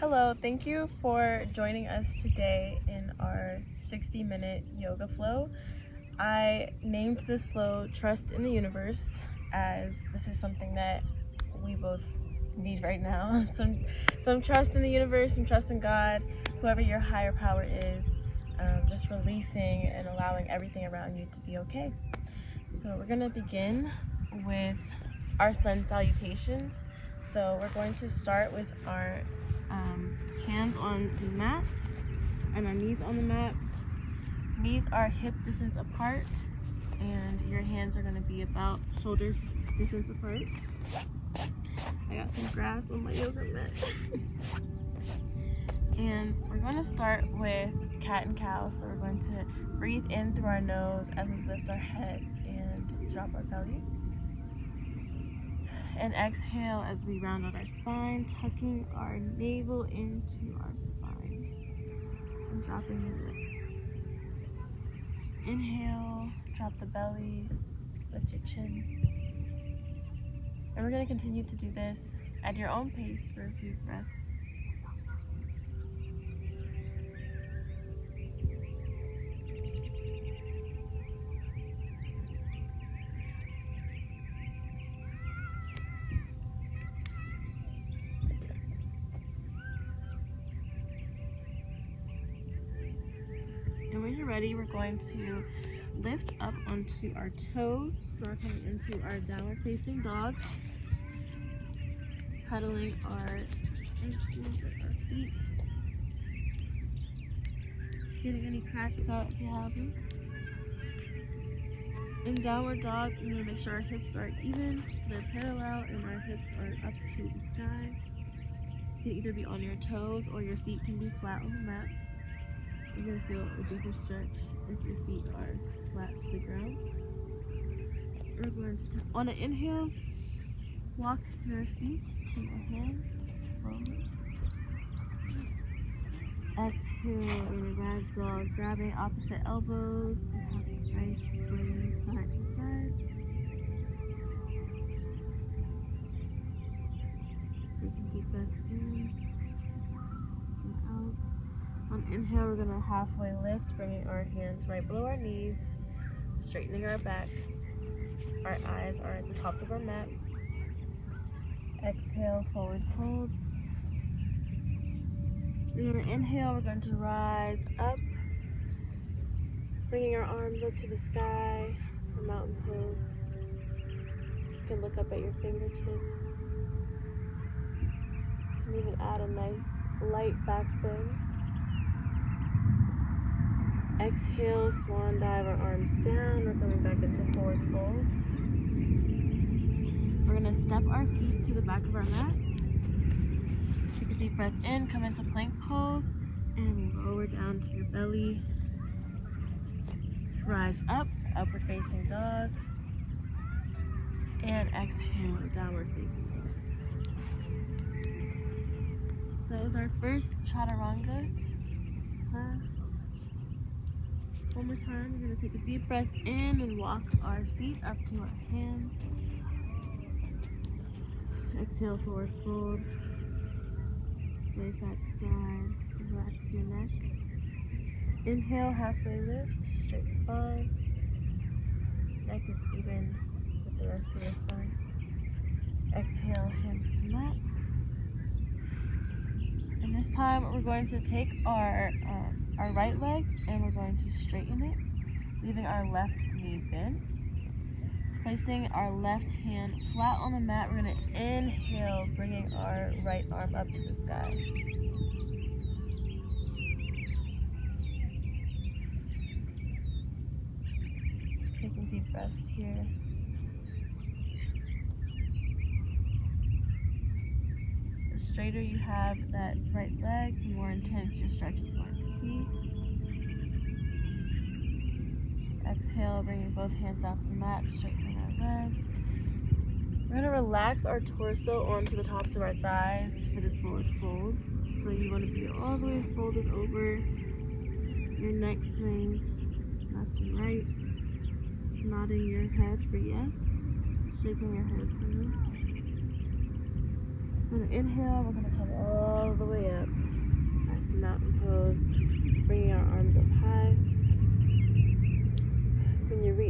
Hello, thank you for joining us today in our 60-minute yoga flow. I named this flow Trust in the Universe, as this is something that we both need right now. Some trust in the universe, some trust in God, whoever your higher power is, just releasing and allowing everything around you to be okay. So we're gonna begin with our sun salutations. So we're going to start with our hands on the mat and our knees on the mat. Knees are hip distance apart, and your hands are going to be about shoulder distance apart. I got some grass on my yoga mat. And we're going to start with cat and cow. So we're going to breathe in through our nose as we lift our head and drop our belly. And exhale as we round out our spine, tucking our navel into our spine and dropping the neck. Inhale, drop the belly, lift your chin. And we're going to continue to do this at your own pace for a few breaths. And when you're ready, we're going to lift up onto our toes. So we're coming into our downward facing dog, cuddling our ankles at our feet, getting any cracks out if you have them. In downward dog, we're going to make sure our hips are even, so they're parallel and our hips are up to the sky. You can either be on your toes or your feet can be flat on the mat. You're going to feel a deeper stretch if your feet are flat to the ground. We're going to, on an inhale, walk your feet to your hands slowly. Exhale in a ragdoll, grabbing opposite elbows and having a nice swing side to side. Taking deep breaths in and out. On inhale, we're going to halfway lift, bringing our hands right below our knees, straightening our back. Our eyes are at the top of our mat. Exhale, forward fold. We're going to inhale, we're going to rise up, bringing our arms up to the sky, a mountain pose. You can look up at your fingertips. And even add a nice light back bend. Exhale, swan dive our arms down. We're coming back into forward fold. We're going to step our feet to the back of our mat. Take a deep breath in, come into plank pose, and lower down to your belly. Rise up, upward facing dog. And exhale, downward facing dog. So that was our first chaturanga class. One more time, we're going to take a deep breath in and walk our feet up to our hands. Exhale, forward fold. Sway side to side. Relax your neck. Inhale, halfway lift, straight spine. Neck is even with the rest of your spine. Exhale, hands to mat. And this time we're going to take our right leg and we're going to straighten it, leaving our left knee bent. Placing our left hand flat on the mat, we're going to inhale, bringing our right arm up to the sky. Taking deep breaths here. The straighter you have that right leg, the more intense your stretch is going to be. Exhale, bringing both hands out to the mat, straightening our legs. We're going to relax our torso onto the tops of our thighs for this forward fold. So you want to be all the way folded over. Your neck swings left and right. Nodding your head for yes. Shaking your head for no. On an inhale, we're going to come all the way up.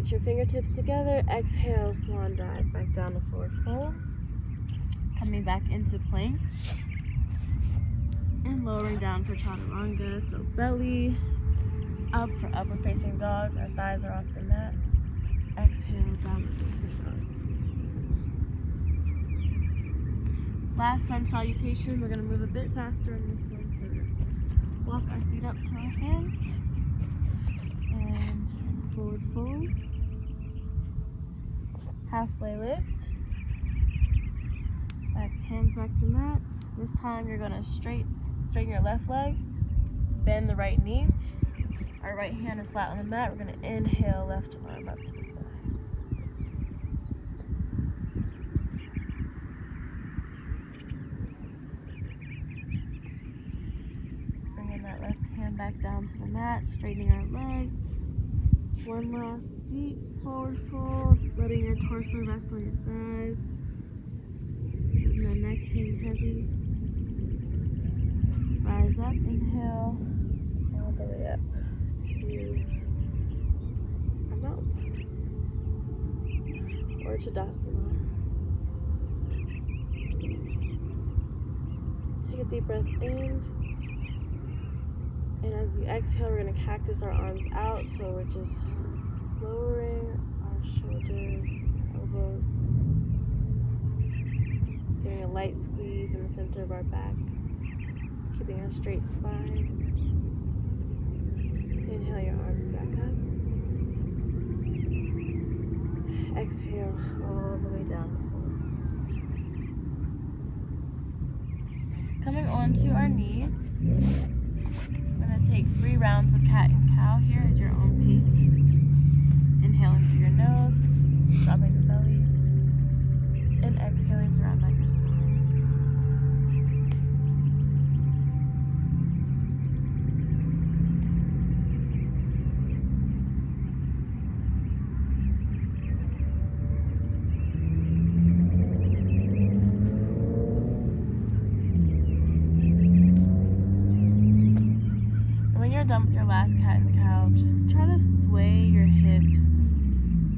Reach your fingertips together. Exhale, swan dive back down to forward fold. Coming back into plank. And lowering down for chaturanga. So belly up for upward facing dog. Our thighs are off the mat. Exhale, downward facing dog. Last sun salutation. We're going to move a bit faster on this one. So we're going to walk our feet up to our hands. And forward fold. Halfway lift. Back, hands back to mat. This time you're going to straighten your left leg. Bend the right knee. Our right hand is flat on the mat. We're going to inhale left arm up to the sky. Bringing that left hand back down to the mat, straightening our legs. One last deep forward fold, letting your torso rest on your thighs. Letting the neck hang heavy. Rise up, inhale, all the way up to a mountain pose or Tadasana. Take a deep breath in, and as you exhale, we're going to cactus our arms out, so we're just lowering our shoulders, elbows, getting a light squeeze in the center of our back, keeping a straight spine. Inhale your arms back up. Exhale all the way down. Coming onto our knees, we're going to take 3 rounds of cat and cow here at your own pace. Inhaling through your nose, dropping the belly, and exhaling to round out your spine. Done with your last cat and cow, just try to sway your hips.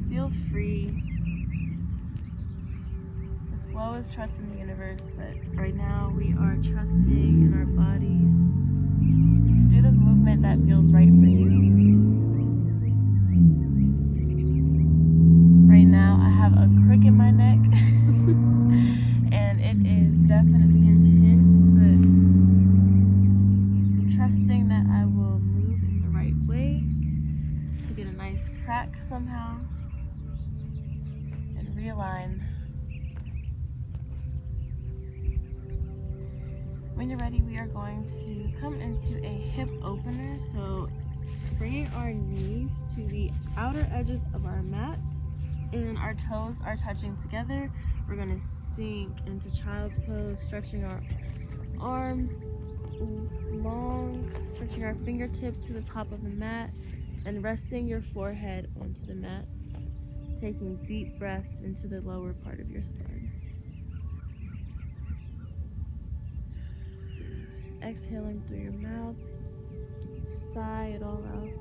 Feel free. The flow is trust in the universe, but right now we are trusting in our bodies to do the movement that feels right for you. Right now I have a crick in my neck and it is definitely intense, but trusting that I will move in the right way to get a nice crack somehow and realign. When you're ready, we are going to come into a hip opener. So bringing our knees to the outer edges of our mat and our toes are touching together. We're going to sink into child's pose, stretching our arms long, stretching our fingertips to the top of the mat and resting your forehead onto the mat, taking deep breaths into the lower part of your spine. Exhaling through your mouth, sigh it all out.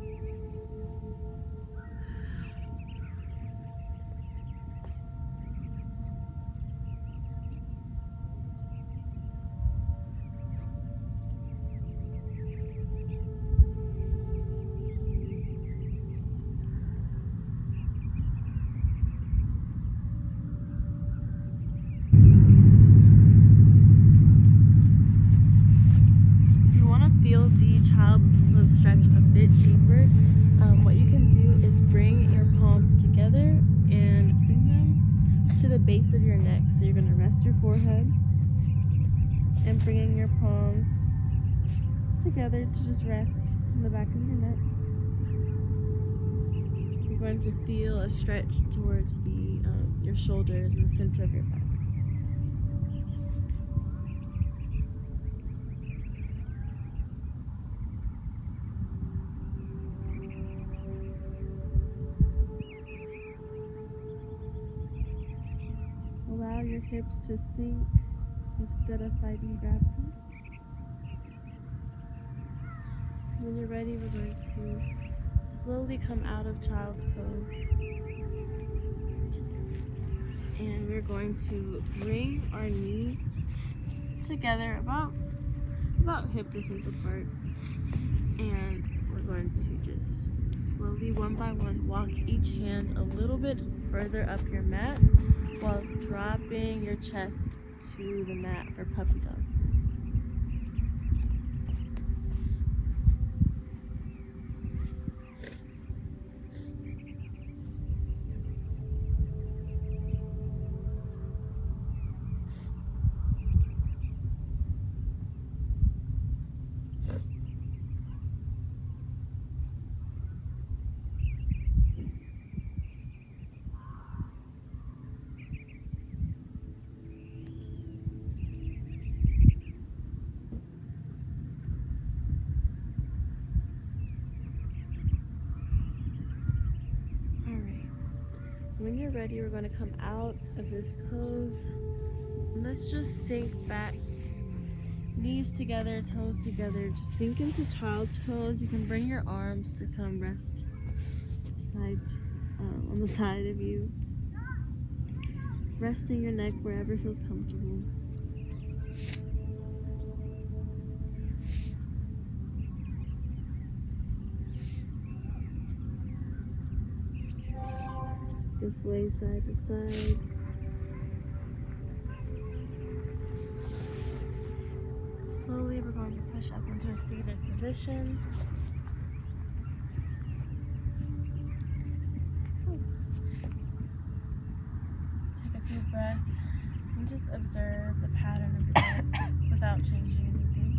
Feel the child's pose stretch a bit deeper. What you can do is bring your palms together and bring them to the base of your neck. So you're going to rest your forehead and bringing your palms together to just rest in the back of your neck. You're going to feel a stretch towards your shoulders and the center of your back. Allow your hips to sink instead of fighting gravity. When you're ready, we're going to slowly come out of child's pose. And we're going to bring our knees together about hip distance apart. And we're going to just slowly, one by one, walk each hand a little bit further up your mat while dropping your chest to the mat for puppy dog. When you're ready, we're going to come out of this pose. And let's just sink back. Knees together, toes together. Just sink into child's pose. You can bring your arms to come rest on the side of you. Resting your neck wherever feels comfortable. This way, side to side. Slowly, we're going to push up into a seated position. Take a few breaths and just observe the pattern of your breath without changing anything.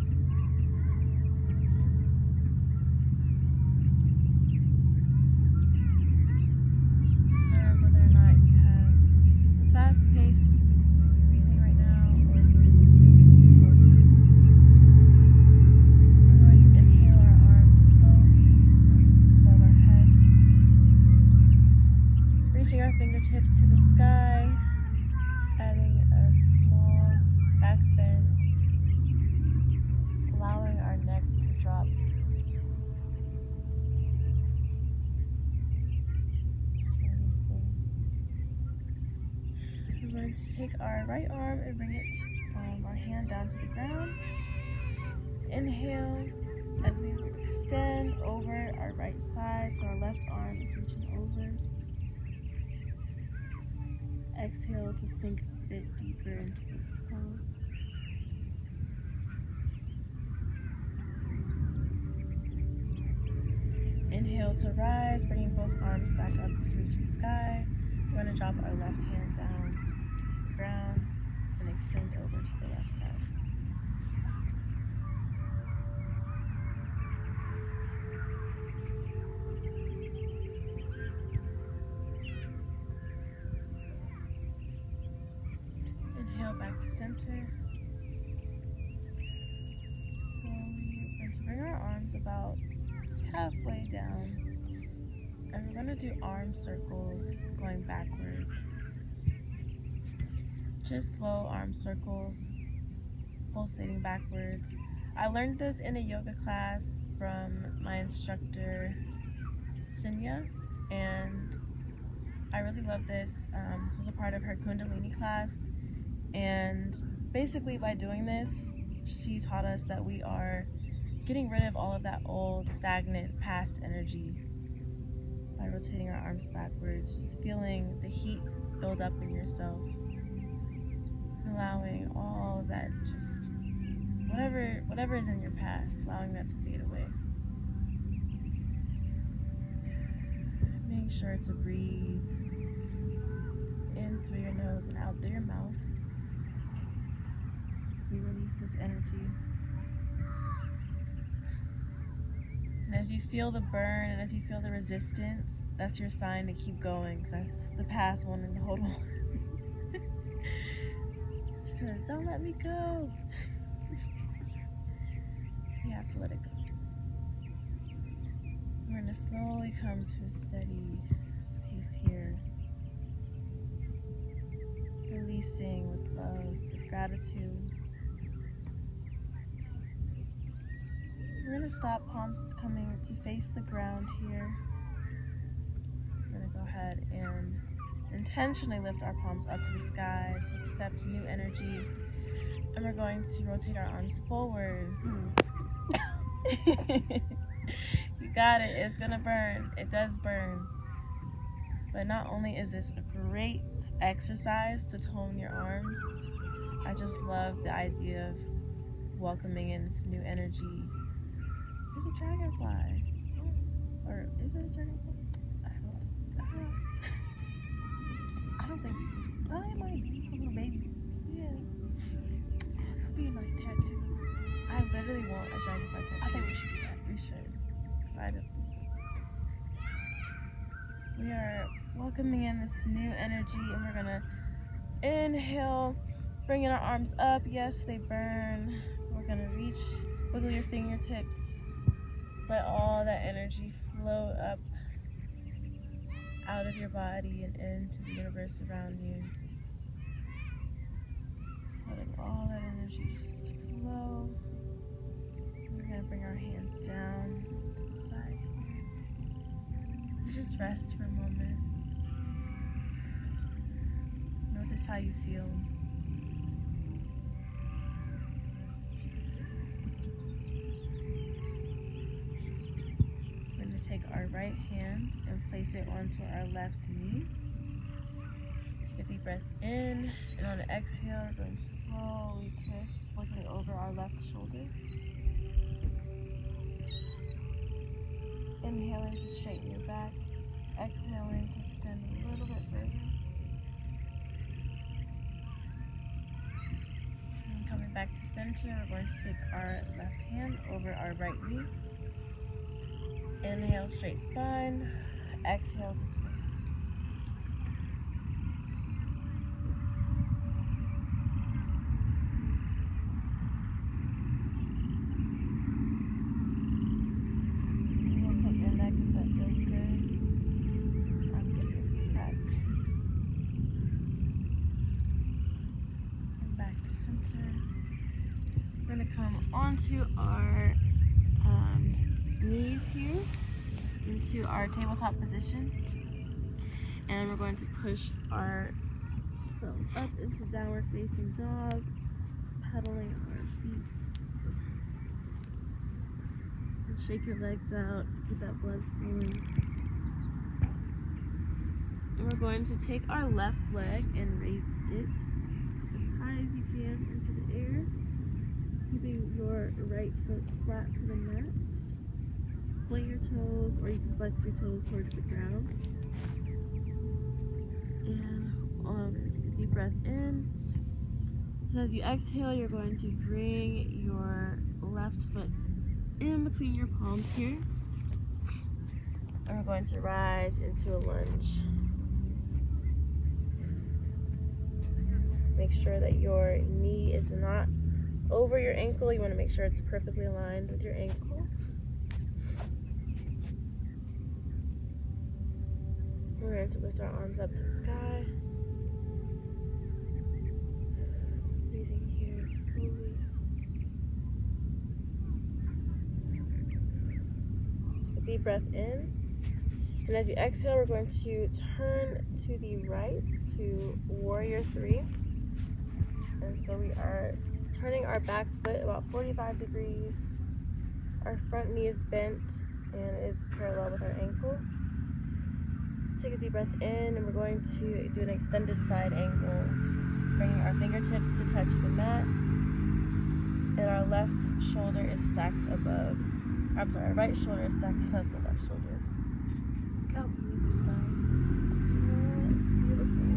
Observe whether or not you have a fast-paced breathing right now or if you're just breathing slowly. We're going to inhale our arms slowly above our head, reaching our fingertips to the sky, adding a small back bend, allowing our neck to drop. We're going to take our right arm and bring it, our hand down to the ground. Inhale as we extend over our right side, so our left arm is reaching over. Exhale to sink a bit deeper into this pose. Inhale to rise, bringing both arms back up to reach the sky. We're going to drop our left hand down to the ground and extend over to the left side. Inhale back to center. Slowly, we're going to bring our arms about halfway down. And we're going to do arm circles going backwards. Just slow arm circles, pulsating backwards. I learned this in a yoga class from my instructor, Sinya, and I really love this. This was a part of her Kundalini class, and basically by doing this, she taught us that we are getting rid of all of that old, stagnant, past energy by rotating our arms backwards, just feeling the heat build up in yourself, allowing all of that, just whatever is in your past, allowing that to fade away. Making sure to breathe in through your nose and out through your mouth as we release this energy. And as you feel the burn and as you feel the resistance, that's your sign to keep going, because that's the past wanting to hold on. So don't let me go. You have to let it go. We're going to slowly come to a steady pace here. Releasing with love, with gratitude. We're going to stop, palms coming to face the ground here. We're going to go ahead and intentionally lift our palms up to the sky to accept new energy. And we're going to rotate our arms forward. You got it. It's going to burn. It does burn. But not only is this a great exercise to tone your arms, I just love the idea of welcoming in this new energy. There's a dragonfly. Or is it a dragonfly? I don't think so. Oh, it might be. A little baby. Yeah. That'd be a nice tattoo. I literally want a dragonfly tattoo. I think we should do that. We should. Excited. We are welcoming in this new energy, and we're gonna inhale, bringing our arms up. Yes, they burn. We're gonna reach, wiggle your fingertips. Let all that energy flow up out of your body and into the universe around you. Just letting all that energy just flow. We're going to bring our hands down to the side here. And just rest for a moment. Notice how you feel. Take our right hand and place it onto our left knee. Take a deep breath in, and on the exhale, we're going to slowly twist, looking over our left shoulder. Inhaling to straighten your back, exhaling to extend a little bit further. And coming back to center, we're going to take our left hand over our right knee. Inhale, straight spine. Exhale to twist. Rotate your neck if that feels good. I'm giving you a few cracks. And back to center. We're going to come onto our knees here into our tabletop position, and we're going to push ourselves up into downward facing dog, pedaling our feet, and shake your legs out, get that blood flowing. And we're going to take our left leg and raise it as high as you can into the air, keeping your right foot flat to the mat. Point your toes, or you can flex your toes towards the ground. And I'm going to take a deep breath in. And as you exhale, you're going to bring your left foot in between your palms here. And we're going to rise into a lunge. Make sure that your knee is not over your ankle. You want to make sure it's perfectly aligned with your ankle. We're going to lift our arms up to the sky. Breathing here slowly. Take a deep breath in. And as you exhale, we're going to turn to the right to Warrior 3. And so we are turning our back foot about 45 degrees. Our front knee is bent and is parallel with our ankle. Take a deep breath in, and we're going to do an extended side angle, bringing our fingertips to touch the mat, and our left shoulder is stacked above, our right shoulder is stacked above the left shoulder. Look how blue the sky is. Yeah, it's beautiful.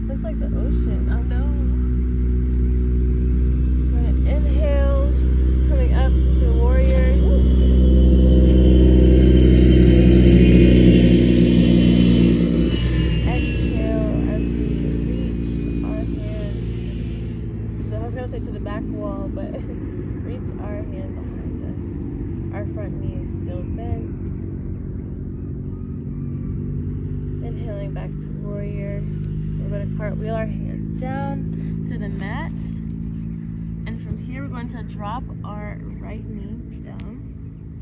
Looks like the ocean. I know. We're going to inhale, coming up to warrior. To the back wall, but reach our hand behind us. Our front knee is still bent. Inhaling back to warrior. We're going to cartwheel our hands down to the mat. And from here, we're going to drop our right knee down.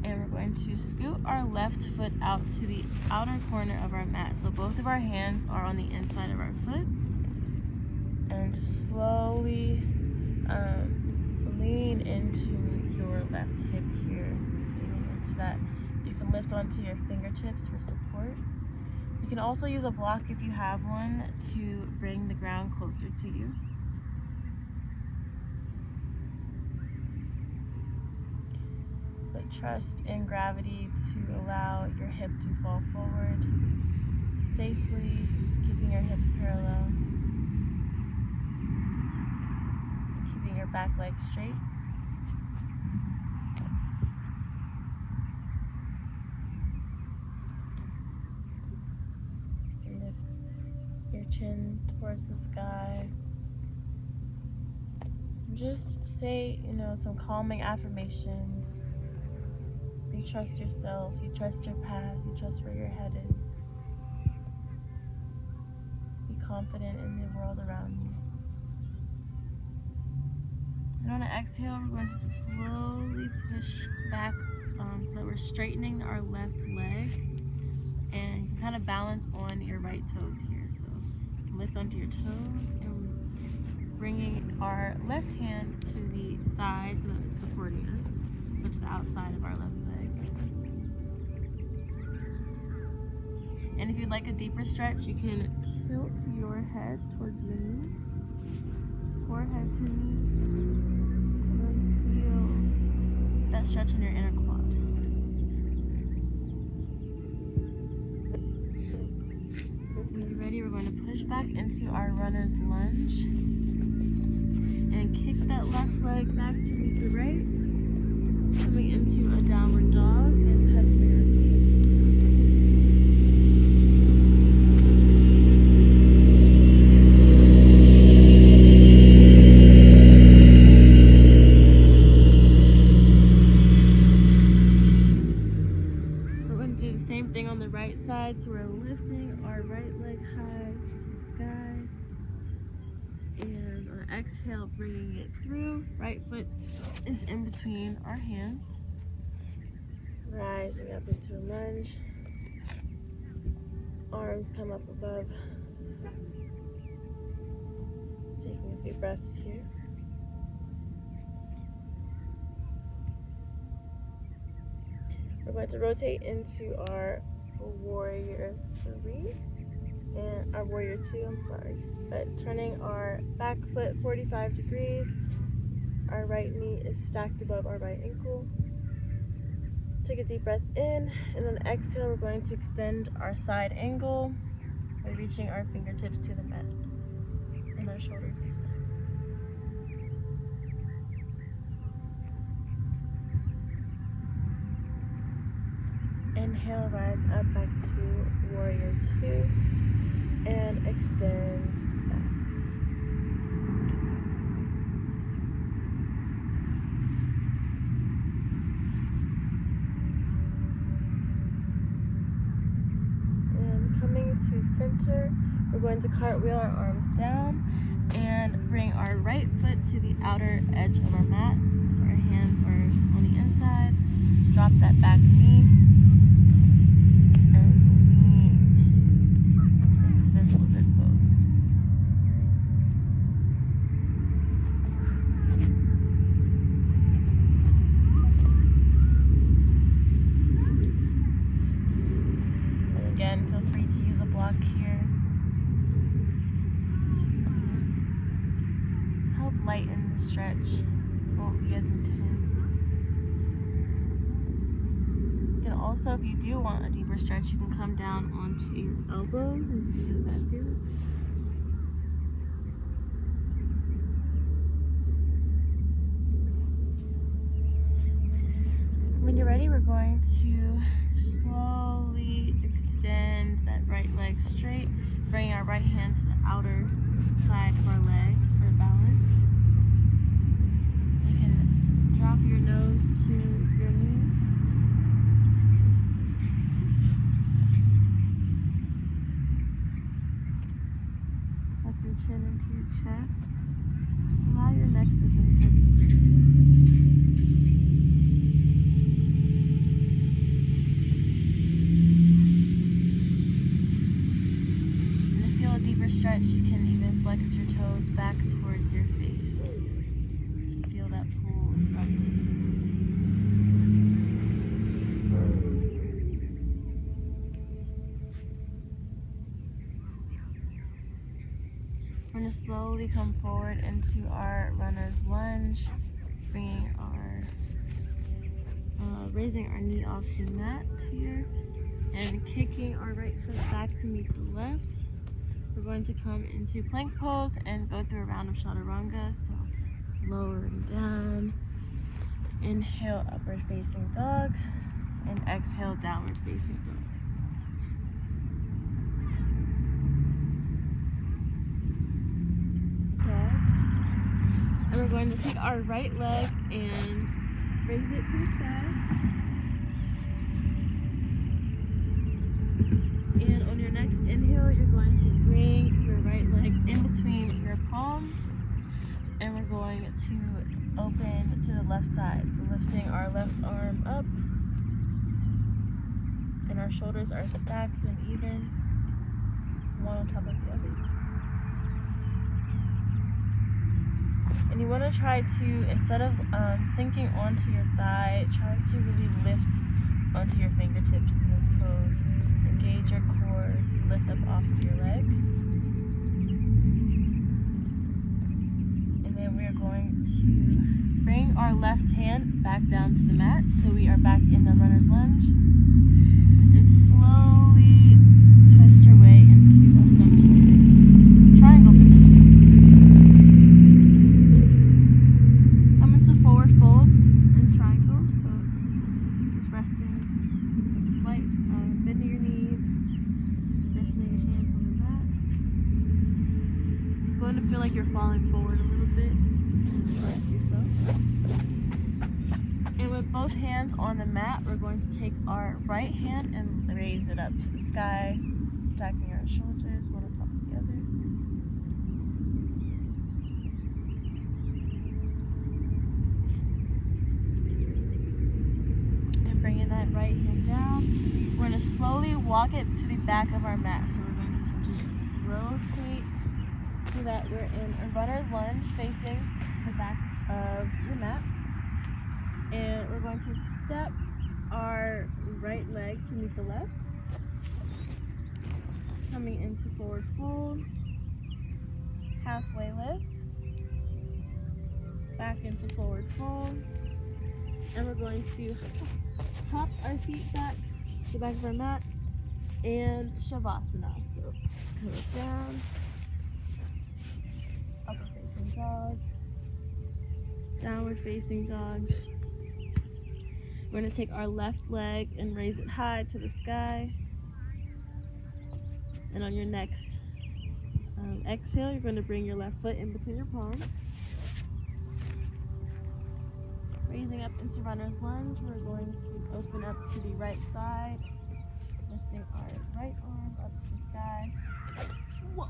And we're going to scoot our left foot out to the outer corner of our mat. So both of our hands are on the inside of our foot. And just slowly lean into your left hip here. Leaning into that. You can lift onto your fingertips for support. You can also use a block if you have one to bring the ground closer to you. But trust in gravity to allow your hip to fall forward safely, keeping your hips parallel, keeping your back leg straight. You can lift your chin towards the sky. Just say, some calming affirmations. You trust yourself, you trust your path, you trust where you're headed. Be confident in the world around you. And on an exhale, we're going to slowly push back so that we're straightening our left leg. And you can kind of balance on your right toes here. So lift onto your toes and bringing our left hand to the side so that it's supporting us. So to the outside of our left leg. And if you'd like a deeper stretch, you can tilt your head towards your knee, forehead to knee, and then feel that stretch in your inner quad. When you're ready, we're going to push back into our runner's lunge and kick that left leg back to meet the right, coming into a downward dog and pedaling our feet. On the right side, so we're lifting our right leg high to the sky, and on the exhale, bringing it through. Right foot is in between our hands, rising up into a lunge. Arms come up above. Taking a few breaths here. We're going to rotate into our warrior 3 and our warrior 2, but turning our back foot 45 degrees. Our right knee is stacked above our right ankle. Take a deep breath in, and on exhale, we're going to extend our side angle by reaching our fingertips to the mat, and our shoulders are stacked. Inhale, rise up back to warrior 2 and extend back. And coming to center, we're going to cartwheel our arms down and bring our right foot to the outer edge of our mat. So our hands are on the inside. Drop that back knee. Lizard pose. And again, feel free to use a block here to help lighten the stretch. It won't be as intense. You can also, if you do want a deeper stretch, you can come down onto your elbows and see how that feels. When you're ready, we're going to slowly extend that right leg straight, bringing our right hand to the outer side of our legs for balance. You can drop your nose to your knee. Tuck your chin into your chest. Allow your neck to hang heavy. flex your toes back towards your face to feel that pull upwards. We're going to slowly come forward into our runner's lunge, bringing our, raising our knee off the mat here, and kicking our right foot back to meet the left. We're going to come into plank pose and go through a round of chaturanga, so lower and down. Inhale, upward facing dog, and exhale, downward facing dog. And we're going to take our right leg and raise it to the sky. And on your next inhale, you're going to bring your right leg in between your palms. And we're going to open to the left side. So lifting our left arm up. And our shoulders are stacked and even, one on top of the other. And you want to try to, instead of sinking onto your thigh, try to really lift onto your fingertips in this pose. Engage your core to lift up off of your leg. And then we are going to bring our left hand back down to the mat. So we are back in the runner's lunge. And slowly twist your way into a central triangle position. Fold and triangle, so just resting a slight bend of your knees, resting your hands on the mat. It's going to feel like you're falling forward a little bit. Just rest yourself. And with both hands on the mat, we're going to take our right hand and raise it up to the sky, stacking our shoulders one on top of the other. Right hand down. We're going to slowly walk it to the back of our mat. So we're going to just rotate so that we're in a runner's lunge facing the back of the mat. And we're going to step our right leg to meet the left. Coming into forward fold. Halfway lift. Back into forward fold. And we're going to hop our feet back to the back of our mat and Shavasana. So come down, upward facing dog, downward facing dog. We're going to take our left leg and raise it high to the sky. And on your next exhale, you're going to bring your left foot in between your palms. Raising up into runner's lunge, we're going to open up to the right side, lifting our right arm up to the sky. Whoa!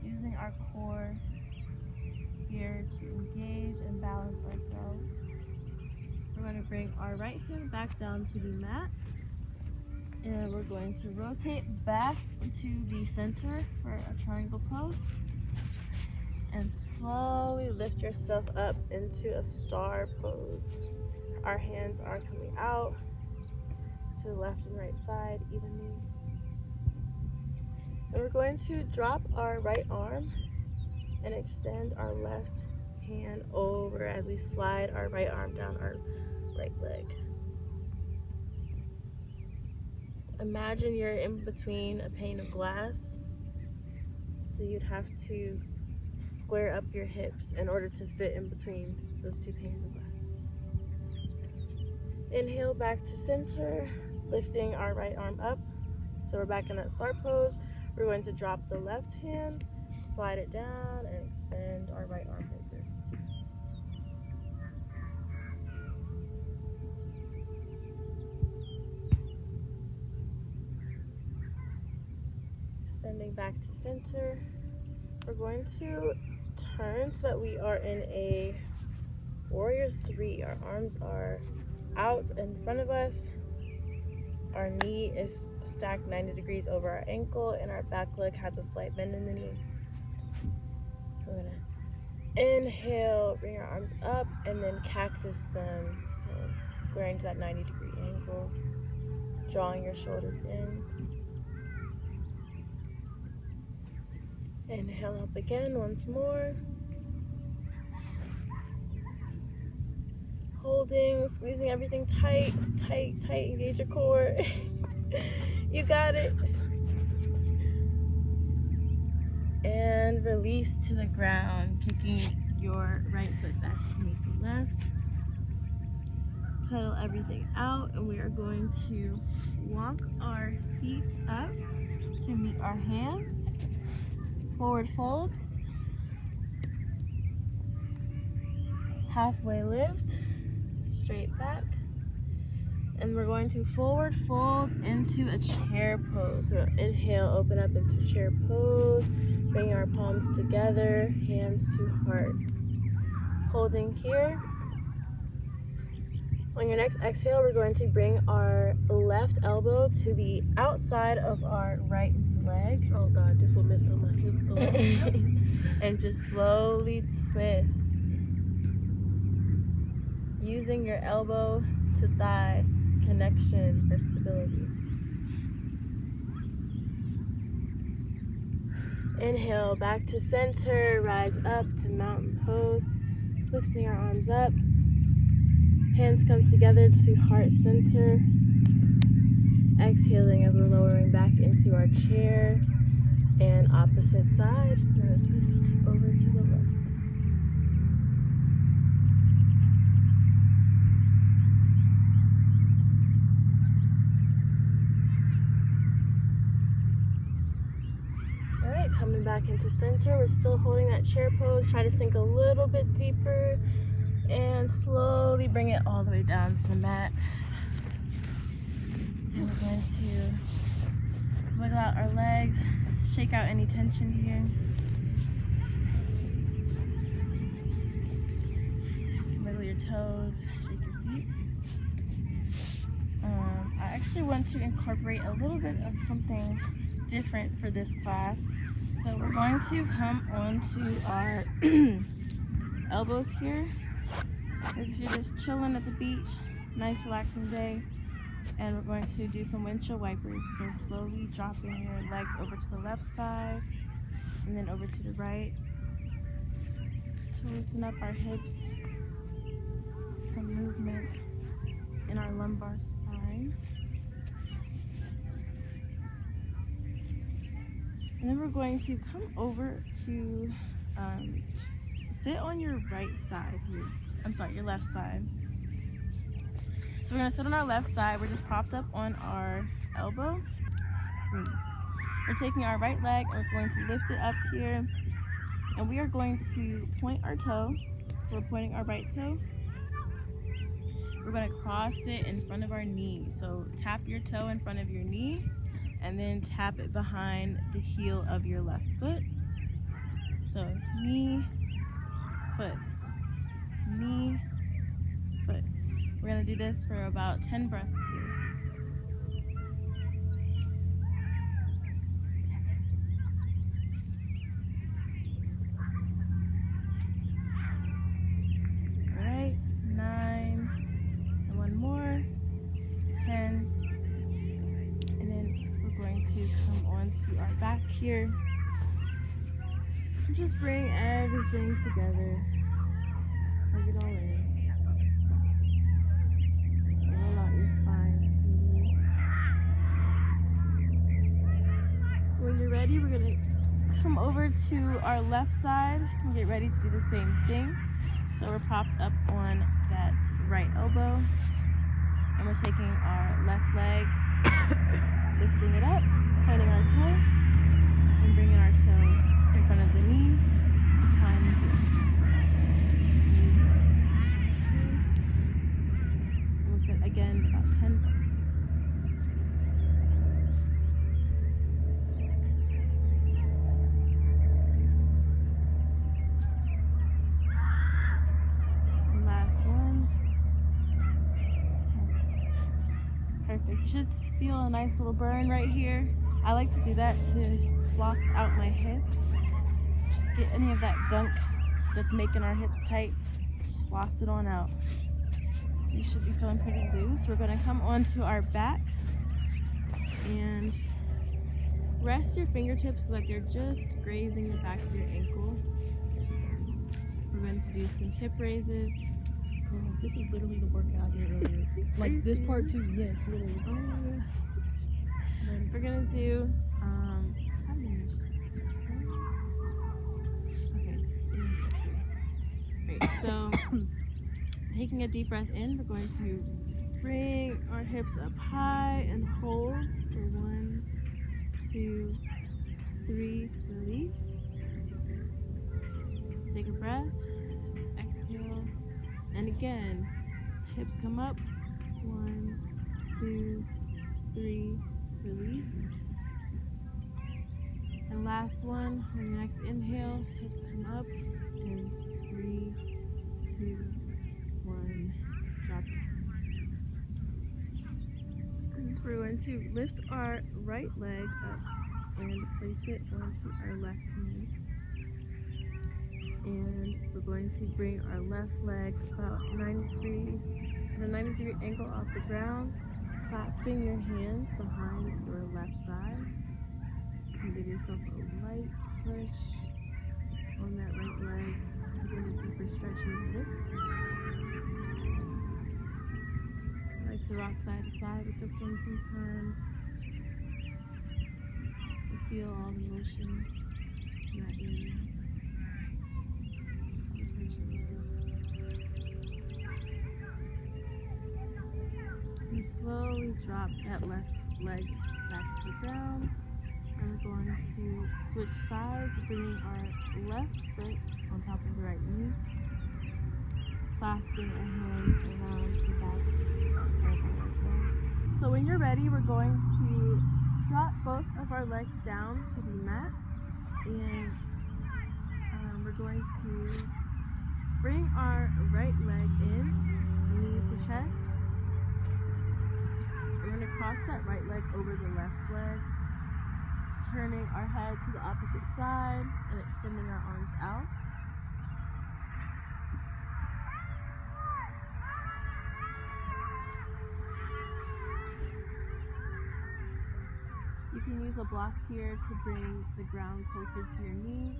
Using our core here to engage and balance ourselves. We're going to bring our right hand back down to the mat, and we're going to rotate back to the center for a triangle pose. And slowly lift yourself up into a star pose. Our hands are coming out to the left and right side evenly. And we're going to drop our right arm and extend our left hand over as we slide our right arm down our right leg. Imagine you're in between a pane of glass. So you'd have to square up your hips in order to fit in between those two panes of glass. Inhale back to center, lifting our right arm up. So we're back in that star pose. We're going to drop the left hand, slide it down, and extend our right arm over. Extending back to center. We're going to turn so that we are in a warrior 3. Our arms are out in front of us. Our knee is stacked 90 degrees over our ankle, and our back leg has a slight bend in the knee. We're gonna inhale, bring our arms up, and then cactus them. So squaring to that 90-degree angle, drawing your shoulders in. Inhale up again once more. Holding, squeezing everything tight, tight, tight. Engage your core. You got it. And release to the ground, kicking your right foot back to meet the left. Pedal everything out, and we are going to walk our feet up to meet our hands. Forward fold. Halfway lift. Straight back. And we're going to forward fold into a chair pose. So inhale, open up into chair pose. Bring our palms together, hands to heart. Holding here. On your next exhale, we're going to bring our left elbow to the outside of our right leg. Oh God, this will mess up my hips. And just slowly twist. Using your elbow to thigh connection for stability. Inhale, back to center, rise up to mountain pose, lifting our arms up. Hands come together to heart center. Exhaling as we're lowering back into our chair. And opposite side, we're going to twist over to the left. Alright, coming back into center. We're still holding that chair pose. Try to sink a little bit deeper. And slowly bring it all the way down to the mat. And we're going to wiggle out our legs, shake out any tension here. Wiggle your toes, shake your feet. I actually want to incorporate a little bit of something different for this class. So we're going to come onto our elbows here. As you're just chilling at the beach, nice relaxing day, and we're going to do some windshield wipers. So slowly dropping your legs over to the left side and then over to the right, just to loosen up our hips, some movement in our lumbar spine. And then we're going to come over to sit on your right side here. I'm sorry, your left side. So we're gonna sit on our left side. We're just propped up on our elbow. We're taking our right leg and we're going to lift it up here. And we are going to point our toe. So we're pointing our right toe. We're gonna cross it in front of our knee. So tap your toe in front of your knee and then tap it behind the heel of your left foot. So knee, foot, knee, foot. We're gonna do this for about 10 breaths here. All right, 9, and one more, 10, and then we're going to come onto our back here. Just bring everything together. Plug it all in. Roll out your spine. When you're ready, we're gonna come over to our left side and get ready to do the same thing. So we're propped up on that right elbow, and we're taking our left leg, lifting it up, pointing our toe, and bringing our toe in front of the knee, behind the heel. And we'll get again about 10 breaths. And last one. 10. Perfect. You should feel a nice little burn right here. I like to do that to floss out my hips. Just get any of that gunk that's making our hips tight. Just floss it on out. So you should be feeling pretty loose. We're gonna come onto our back and rest your fingertips so that they're just grazing the back of your ankle. We're going to do some hip raises. Girl, this is literally the workout I did earlier. Like this part too, yes, literally. Oh my gosh. We're gonna do how many? Okay. Great. So taking a deep breath in, we're going to bring our hips up high and hold for 1, 2, 3, release. Take a breath, exhale, and again, hips come up, 1, 2, 3, release. And last one, on your next inhale, hips come up, and 3, 2, 1, drop down. And we're going to lift our right leg up and place it onto our left knee. And we're going to bring our left leg about 90 degrees at a 90-degree angle off the ground, clasping your hands behind your left thigh. And give yourself a light push on that right leg to get a deeper stretch in the hip. I like to rock side to side with this one sometimes, just to feel all the motion in that area. And slowly drop that left leg back to the ground. And we're going to switch sides, bringing our left foot on top of the right knee, clasping our hands around the back of our elbow. So when you're ready, we're going to drop both of our legs down to the mat, and we're going to bring our right leg in, knee to chest. We're going to cross that right leg over the left leg, turning our head to the opposite side and extending our arms out. You can use a block here to bring the ground closer to your knee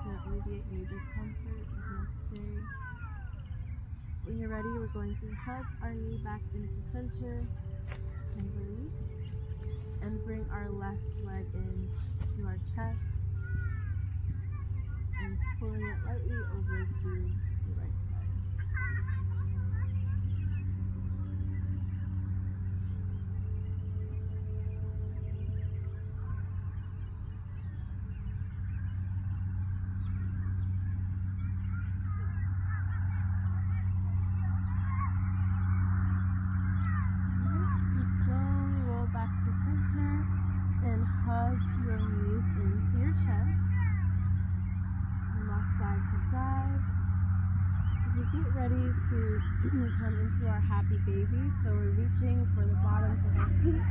to alleviate any discomfort if necessary. When you're ready, we're going to hug our knee back into center and release, and bring our left leg in to our chest and pulling it lightly over to the right side. And slowly roll back to center and hug your knees into your chest. And rock side to side as we get ready to come into our happy baby. So we're reaching for the bottoms of our feet,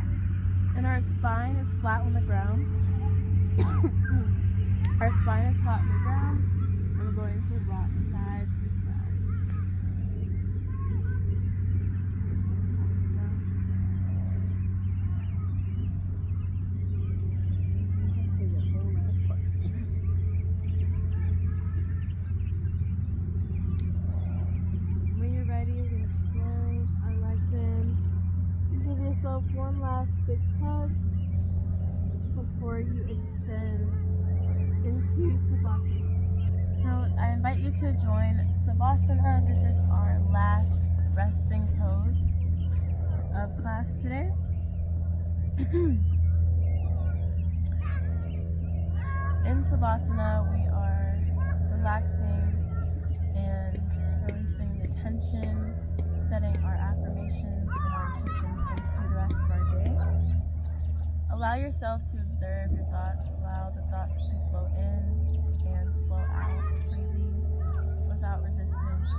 and our spine is flat on the ground. Our spine is flat on the ground, and we're going to rock side to side. One last big hug before you extend into Savasana. So I invite you to join Savasana. This is our last resting pose of class today. In Savasana, we are relaxing and releasing the tension, setting our affirmations and our intentions into the rest of our day. Allow yourself to observe your thoughts. Allow the thoughts to flow in and flow out freely, without resistance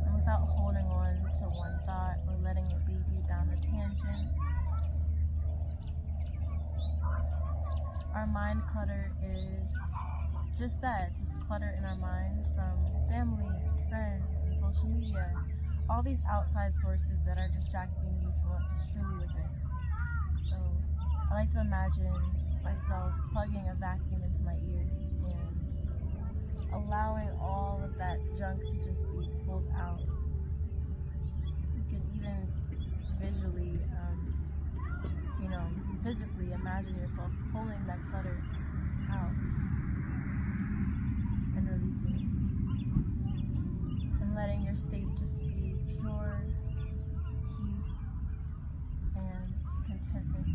and without holding on to one thought or letting it lead you down a tangent. Our mind clutter is just that, just clutter in our mind from family, friends, and social media. All these outside sources that are distracting you from what's truly within. So I like to imagine myself plugging a vacuum into my ear and allowing all of that junk to just be pulled out. You can even visually, physically imagine yourself pulling that clutter out and releasing it. And letting your state just be pure peace and contentment.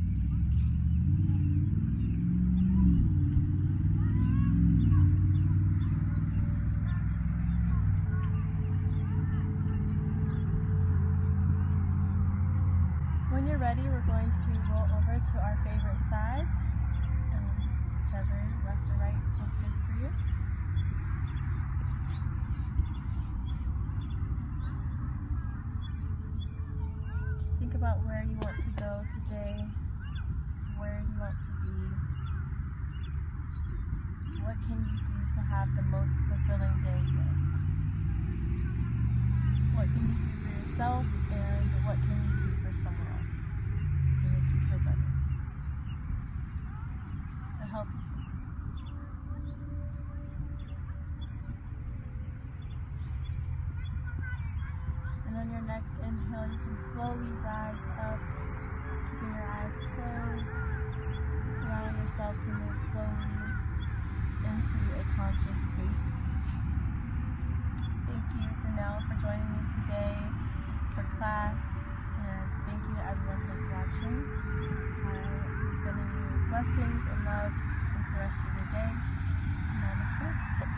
When you're ready, we're going to roll over to our favorite side, whichever left or right feels good for you. Just think about where you want to go today, where you want to be. What can you do to have the most fulfilling day yet? What can you do for yourself, and what can you do for someone else to make you feel better? To help you feel better. And on your next inhale, you can slowly rise up, keeping your eyes closed, allowing yourself to move slowly into a conscious state. Thank you, Danelle, for joining me today for class, and thank you to everyone who's watching. I'm sending you blessings and love into the rest of your day. Namaste.